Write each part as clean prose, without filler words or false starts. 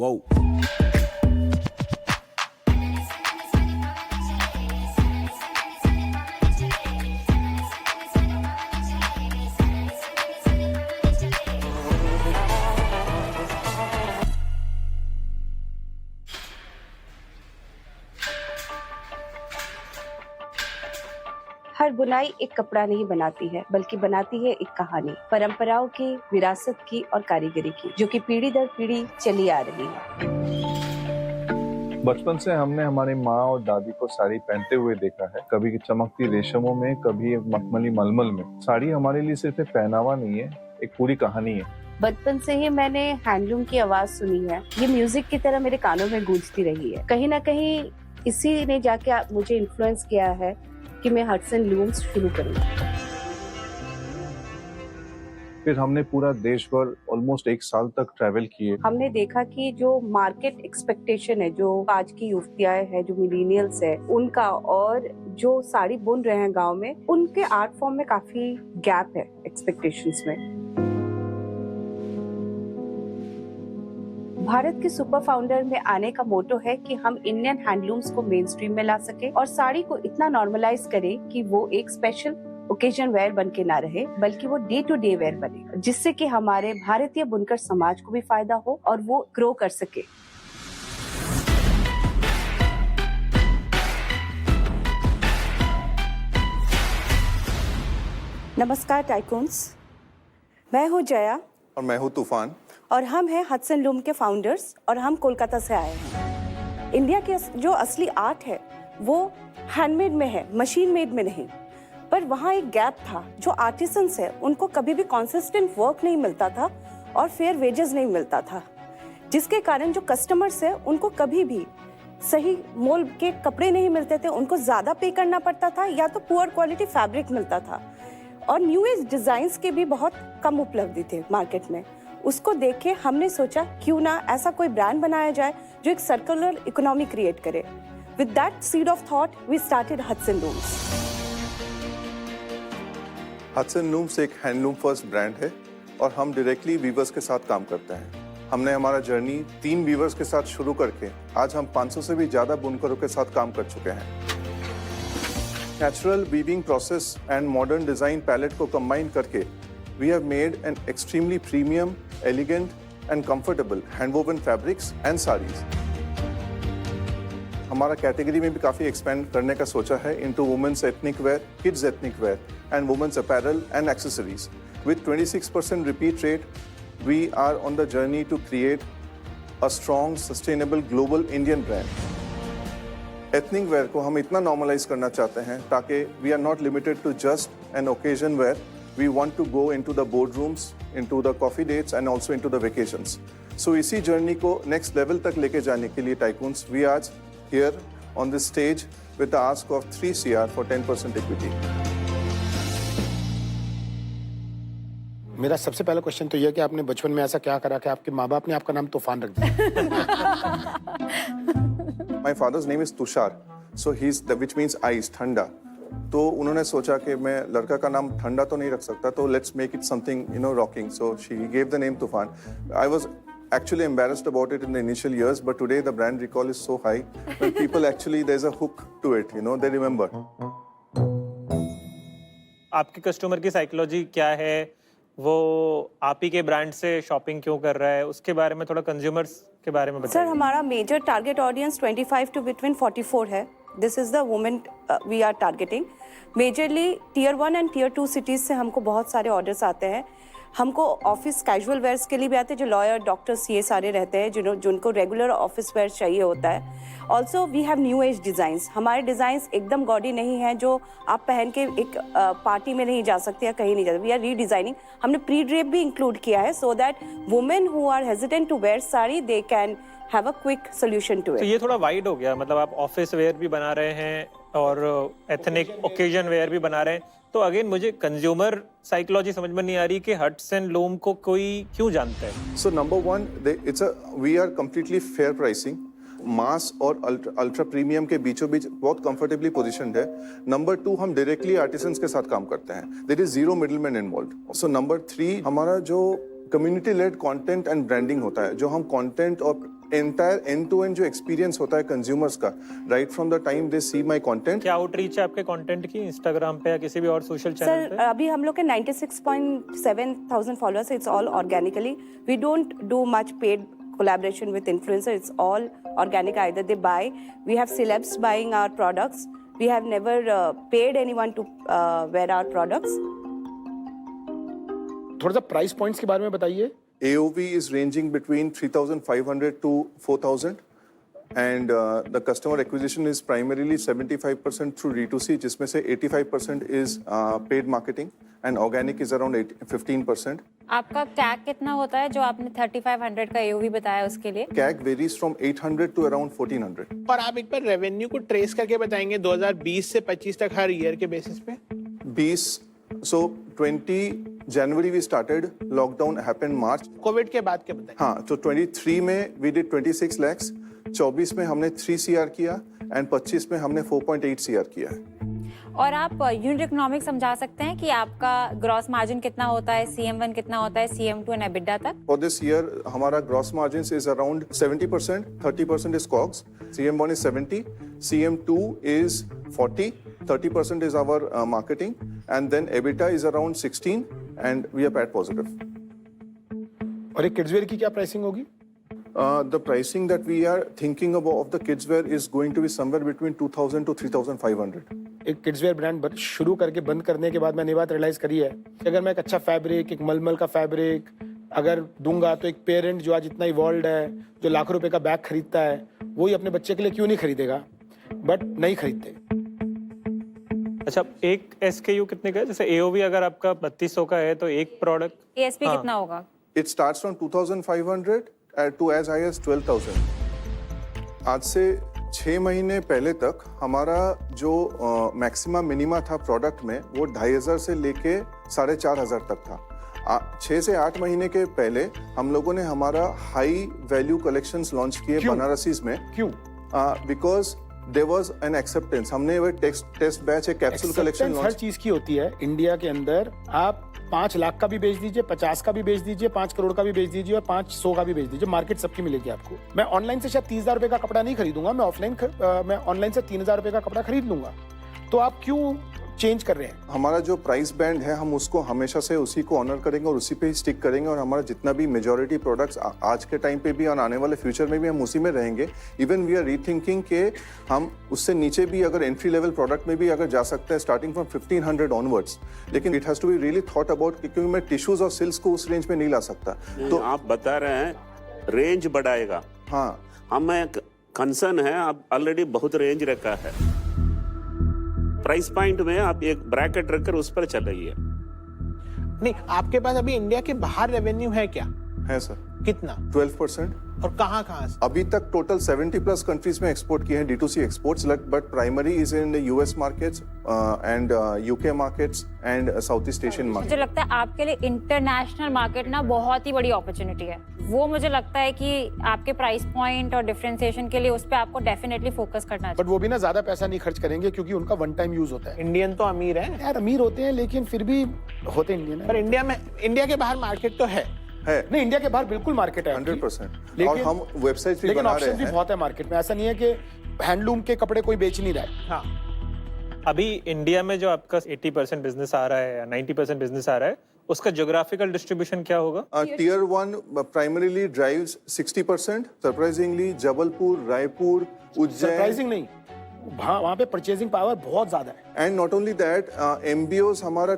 Wow. हर बुनाई एक कपड़ा नहीं बनाती है, बल्कि बनाती है एक कहानी, परंपराओं की, विरासत की और कारीगरी की, जो कि पीढ़ी दर पीढ़ी चली आ रही है। बचपन से हमने हमारी माँ और दादी को साड़ी पहनते हुए देखा है, कभी चमकती रेशमों में, कभी मखमली मलमल में। साड़ी हमारे लिए सिर्फ एक पहनावा नहीं है, एक पूरी कहानी है। बचपन से ही मैंने हैंडलूम की आवाज सुनी है। ये म्यूजिक की तरह मेरे कानों में गूंजती रही है। कहीं ना कहीं इसी ने जाके मुझे इन्फ्लुएंस किया है कि मैं हडसन लूम्स शुरू करूं। फिर हमने पूरा देश भर ऑलमोस्ट 1 साल तक ट्रैवल किए। हमने देखा कि जो मार्केट एक्सपेक्टेशन है, जो आज की युवतियां है, जो मिलेनियल्स है, उनका और जो साड़ी बुन रहे हैं गांव में, उनके आर्ट फॉर्म में काफी गैप है एक्सपेक्टेशंस में। भारत के सुपर फाउंडर में आने का मोटो है कि हम इंडियन हैंडलूम्स को मेन स्ट्रीम में ला सके और साड़ी को इतना नॉर्मलाइज करें कि वो एक स्पेशल ओकेजन वेयर बन के ना रहे, बल्कि वो डे टू डे वेयर बने, जिससे कि हमारे भारतीय बुनकर समाज को भी फायदा हो और वो ग्रो कर सके। नमस्कार टाइकून्स, मैं हूँ जया और मैं हूँ तूफान और हम हैं हडसन लूम के फाउंडर्स और हम कोलकाता से आए हैं। इंडिया के जो असली आर्ट है वो हैंडमेड में है, मशीन मेड में नहीं। पर वहाँ एक गैप था। जो आर्टिसंस है उनको कभी भी कंसिस्टेंट वर्क नहीं मिलता था और फेयर वेजेस नहीं मिलता था, जिसके कारण जो कस्टमर्स है उनको कभी भी सही मोल के कपड़े नहीं मिलते थे। उनको ज़्यादा पे करना पड़ता था या तो पुअर क्वालिटी फैब्रिक मिलता था और न्यू एज डिज़ाइंस के भी बहुत कम उपलब्धि थे मार्केट में। उसको देख के हमने सोचा क्यों ना ऐसा कोई ब्रांड बनाया जाए जो एक सर्कुलर इकोनॉमी क्रिएट करे। With that seed of thought we started Hudson Looms. Hudson Looms एक हैंडलूम फर्स्ट ब्रांड है और हम डायरेक्टली वीवर्स के साथ काम करते हैं। हमने हमारा जर्नी 3 वीवर्स के साथ शुरू करके आज हम 500 से भी ज़्यादा बुनकरों के साथ काम कर चुके हैं। Natural weaving process and modern design palette को कंबाइन करके we have made an extremely premium, elegant and comfortable handwoven fabrics and sarees. हमारा कैटेगरी में भी काफ़ी एक्सपेंड करने का सोचा है into women's ethnic wear, kids ethnic wear and women's apparel and accessories. With 26% repeat rate, we are on the journey to create a strong, sustainable global Indian brand. Ethnic wear को हम इतना normalize करना चाहते हैं ताकि we are not limited to just an occasion wear. We want to go into the boardrooms, into the coffee dates and also into the vacations. So इसी journey को next level तक लेके जाने के लिए tycoons we are here on this stage with the ask of 3 CR for 10% equity. मेरा सबसे पहला क्वेश्चन तो यह कि आपने बचपन में ऐसा क्या करा कि आपके माँ बाप ने आपका नाम तूफान रख दिया? My father's name is Tushar, so which means ice, ठंडा. तो उन्होंने सोचा कि मैं लड़का का नाम ठंडा तो नहीं रख सकता, तो let's make it something rocking. So she gave the name Toofan. I was actually embarrassed about it in the initial years, but today the brand recall is so high that people actually there's a hook to it, they remember. आपके customer की psychology क्या है, वो आप ही के brand से shopping क्यों कर रहा है, उसके बारे में थोड़ा कंज्यूमर्स के बारे में बताइए। सर, हमारा major target audience 25 to between 44 है। This is the women we are targeting. Majorly tier 1 and tier 2 cities से हमको बहुत सारे ऑर्डर्स आते हैं। हमको ऑफिस कैजुअल वेयर्स के लिए भी आते हैं, जो लॉयर, डॉक्टर्स ये सारे रहते हैं, जिनको रेगुलर ऑफिस वेयर चाहिए होता है। Also we have new age designs. हमारे डिज़ाइंस एकदम गॉडी नहीं हैं जो आप पहन के एक पार्टी में नहीं जा सकते या कहीं नहीं जा सकते। We are redesigning. हमने प्री ड्रेप भी इंक्लूड किया है so that women who are hesitant to wear sari they can have a quick solution to it. तो ये थोड़ा वाइड हो गया, मतलब आप ऑफिस वेयर भी बना रहे हैं और एथनिक ओकेजन वेयर भी बना रहे हैं। तो अगेन मुझे कंज्यूमर साइकोलॉजी समझ में नहीं आ रही कि हडसन लूम को कोई क्यों जानता है। So number 1 we are completely fair pricing. Mass और अल्ट्रा प्रीमियम के बीचों बीच बहुत कंफर्टेबली पोजीशनड है। नंबर 2 हम डायरेक्टली आर्टिसंस के साथ काम करते हैं। There is zero middleman involved. So number 3 हमारा जो community led content and branding होता है, जो हम कंटेंट और एंटायर एंड टू एंड जो एक्सपीरियंस होता है कंज्यूमर्स का, right from the time they see my content. क्या आउटरीच है आपके कंटेंट की इंस्टाग्राम पे या किसी भी और सोशल चैनल सर पे? अभी हम लोग के 96.7 thousand followers, it's all organically, we don't do much paid collaboration with influencer, it's all organic, either they buy, we have celebs buying our products, we have never paid anyone to wear our products. थोड़ा सा price points के बारे में बताइए। AOV is ranging between 3,500 to 4,000, and the customer acquisition is primarily 75% through D2C, जिसमें से 85% is paid marketing and organic is around 15%. आपका CAC कितना होता है जो आपने 3500 का AOV बताया उसके लिए? CAC varies from 800 to around 1,400. और आप एक बार रेवेन्यू को ट्रेस करके बताएंगे 2020 से 25 तक हर ईयर के बेसिस पे? 20 January we started, lockdown happened March. Covid के बाद के बताएं। हाँ, तो 23 में we did 26 lakhs, 24 में हमने 3 CR किया एंड 25 में हमने 4.8 CR किया है। और आप यूनिट इकोनॉमिक्स समझा सकते हैं कि आपका ग्रॉस मार्जिन कितना होता है, CM1 कितना होता है, CM2 एंड EBITDA तक? For this year, हमारा gross margins is around 70%, 30% is COGS, CM1 is 70, CM2 is 40, 30% is our marketing, and then EBITDA is around 16, and we are PAT positive. और एक किड्स वेयर की क्या pricing होगी? The pricing that we are thinking about of the kids wear is going to be somewhere between 2,000 to 3,500. एक kids where brand शुरू करके बंद करने के बाद मैंने ये बात रियलाइज करी है कि अगर मैं एक अच्छा फैब्रिक, एक मलमल का फैब्रिक अगर दूंगा तो एक पेरेंट जो आज इतना इवॉल्व है, जो लाखों रुपए का बैग खरीदता है, वो ही अपने बच्चे के लिए क्यों नहीं खरीदेगा? बट नहीं खरीदते। अच्छा, एक SKU कितने का है? जैसे AOV अगर आपका 3200 का है तो एक प्रोडक्ट ASP कितना होगा? It starts from 2,500 to as high as 12,000. आज से 6 महीने पहले तक हमारा जो मैक्सिमम मिनिमा था प्रोडक्ट में वो 2,500 से लेके 4,500 तक था। 6 से 8 महीने के पहले हम लोगों ने हमारा हाई वैल्यू कलेक्शंस लॉन्च किए बनारसीज में। क्यों? Because there was an acceptance. हमने वो टेस्ट बैच एक कैप्सूल कलेक्शन हर लॉन्च। चीज की होती है इंडिया के अंदर। आप 5 लाख का भी बेच दीजिए, 50 का भी बेच दीजिए, 5 करोड़ का भी बेच दीजिए और 500 का भी बेच दीजिए, मार्केट सबकी मिलेगी आपको। मैं ऑनलाइन से शायद 30,000 रुपए का कपड़ा नहीं खरीदूंगा, मैं ऑनलाइन से 3,000 रुपए का कपड़ा खरीद लूंगा। तो आप क्यों चेंज कर रहे हैं? हमारा जो प्राइस बैंड है हम उसको हमेशा से उसी को ऑनर करेंगे और उसी पे ही स्टिक करेंगे, और हमारा जितना भी मेजॉरिटी प्रोडक्ट्स आज के टाइम पे भी और आने वाले फ्यूचर में भी हम उसी में रहेंगे। इवन वी आर रीथिंकिंग के हम उससे नीचे भी अगर एंट्री लेवल प्रोडक्ट में भी अगर जा सकते हैं स्टार्टिंग फ्रॉम 1,500 ऑनवर्ड्स, लेकिन it has to be really thought about, क्योंकि मैं टिश्यूज और सिल्क्स को उस रेंज में नहीं ला सकता। तो आप बता रहे हैं रेंज बढ़ाएगा। हाँ, हमें कंसर्न है, आप ऑलरेडी बहुत रेंज रखा है। प्राइस पॉइंट में आप एक ब्रैकेट रखकर उस पर चलाइए। नहीं, आपके पास अभी इंडिया के बाहर रेवेन्यू है क्या? है सर। कितना? 12%। और कहाँ से? अभी तक टोटल 70+ कंट्रीज में एक्सपोर्ट किए हैं D2C exports, but primary is in the US markets and UK markets and south east Asian market. मुझे लगता है आपके लिए इंटरनेशनल मार्केट ना बहुत ही बड़ी अपॉर्चुनिटी है। वो मुझे लगता है कि आपके प्राइस पॉइंट और डिफरेंशिएशन के लिए उस पर आपको डेफिनेटली फोकस करना चाहिए। बट वो भी ना ज्यादा पैसा नहीं खर्च करेंगे क्योंकि उनका वन टाइम यूज होता है। इंडियन तो अमीर है यार, अमीर होते हैं लेकिन फिर भी होते इंडियन है। पर इंडिया के बाहर मार्केट तो है। नहीं, इंडिया के बाहर बिल्कुल मार्केट है 100%। और हम वेबसाइट भी लेकिन बना रहे ऑप्शन भी हैं। बहुत है मार्केट में। ऐसा नहीं है कि हैंडलूम के कपड़े कोई बेच नहीं रहा है। हाँ, अभी इंडिया में जो आपका 80% बिजनेस आ रहा है या 90% बिजनेस आ रहा है, उसका ज्योग्राफिकल डिस्ट्रीब्यूशन क्या होगा? Tier 1 primarily drives 60%. Surprisingly, Jabalpur, Raipur, Ujjain. Surprising नहीं, वहाँ पे परचेजिंग पावर बहुत ज्यादा है। And not only that, MBOs हमारा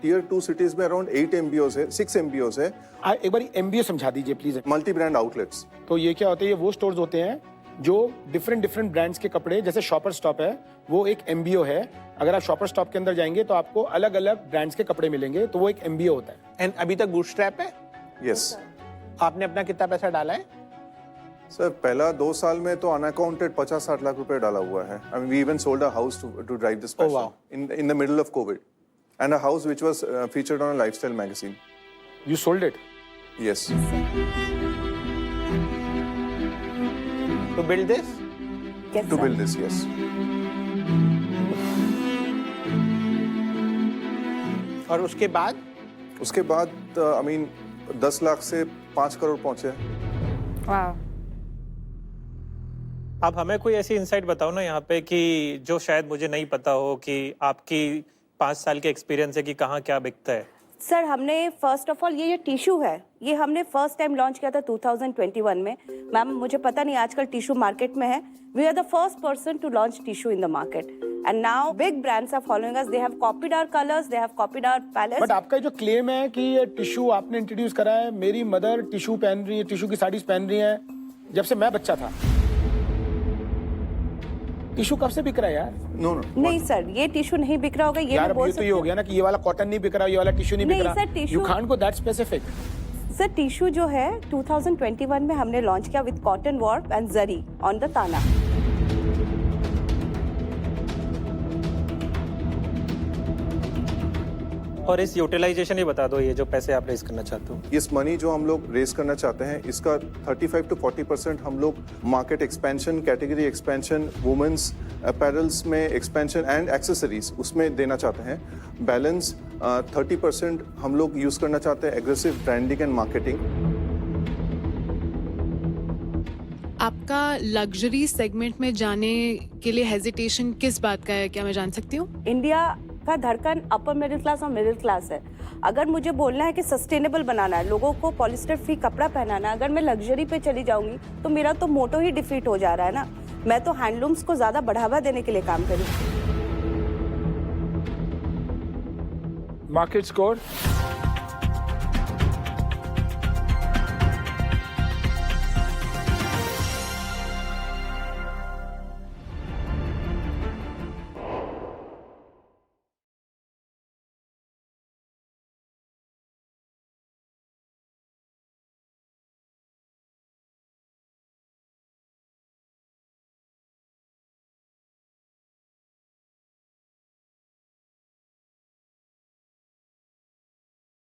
Tier 2 सिटीज में अराउंड 8 MBOs है, 6 MBOs है। एक बार MBO समझा दीजिए प्लीज। Multi brand outlets. तो ये क्या होते हैं? ये वो स्टोर्स होते हैं जो डिफरेंट ब्रांड्स के कपड़े, जैसे शॉपर स्टॉप है वो एक MBO है। अगर आप शॉपर स्टॉप के अंदर जाएंगे तो आपको अलग अलग ब्रांड्स के कपड़े मिलेंगे, तो वो एक MBO होता है। एंड अभी तक बूटस्ट्रैप है? यस। आपने अपना कितना पैसा डाला है? सर, पहला 2 साल में तो अनअकाउंटेड 50-60 लाख रुपए डाला हुआ है। I mean, we even sold a house to drive this passion. wow. in the middle of COVID, and a house which was featured on a lifestyle magazine. You sold it? Yes. To build this? Yes, To sir. build this, yes. और उसके बाद? उसके बाद I mean 10 lakh से 5 करोड़ पहुंचे। वाह। आप हमें कोई ऐसी इंसाइट बताओ ना यहाँ पे कि जो शायद मुझे नहीं पता हो, कि आपकी 5 साल के एक्सपीरियंस है कि कहाँ क्या बिकता है। सर हमने फर्स्ट ऑफ ऑल ये टिश्यू है, ये हमने फर्स्ट टाइम लॉन्च किया था 2021 में। मैम मुझे पता नहीं आजकल टिश्यू मार्केट में है। We are the first person to launch tissue in the market and now big brands are following us. They have copied our colours, they have copied our palette. But आपका जो claim है कि ये tissue आपने introduce करा है, मेरी mother tissue पहन रही है, टिश्यू की साड़ीज पहन रही है जब से मैं बच्चा था। टिश्यू कब से बिक रहा है यार? No, no. नहीं सर, ये टिश्यू नहीं बिक रहा होगा, ये यार मैं अब बोल ये तो सकती ये हो हूँ। गया ना कि ये वाला कॉटन नहीं बिक रहा, ये वाला टिश्यू नहीं बिक नहीं रहा। Sir, tissue- you can't go that specific. Sir tissue जो है 2021 में हमने लॉन्च किया with cotton warp and zari on the ताना। और इस यूटिलाइजेशन ही बता दो, ये जो पैसे आप रेज करना चाहते हो। इस मनी जो हम लोग रेस करना चाहते हैं, इसका 35 to 40% हम लोग market expansion, category expansion, women's apparels में एक्सपेंशन एंड एक्सेसरीज उसमें देना चाहते हैं। बैलेंस 30% हम लोग यूज करना चाहते हैं एग्रेसिव ब्रांडिंग एंड मार्केटिंग। आपका लग्जरी सेगमेंट में जाने के लिए हेजिटेशन किस बात का है, क्या मैं जान सकती हूँ? इंडिया का धड़कन अपर मिडिल क्लास और मिडिल क्लास है। अगर मुझे बोलना है कि सस्टेनेबल बनाना है, लोगों को पॉलिस्टर फ्री कपड़ा पहनाना है, अगर मैं लग्जरी पे चली जाऊंगी तो मेरा तो मोटो ही डिफीट हो जा रहा है ना। मैं तो हैंडलूम्स को ज्यादा बढ़ावा देने के लिए काम करूँ। Market score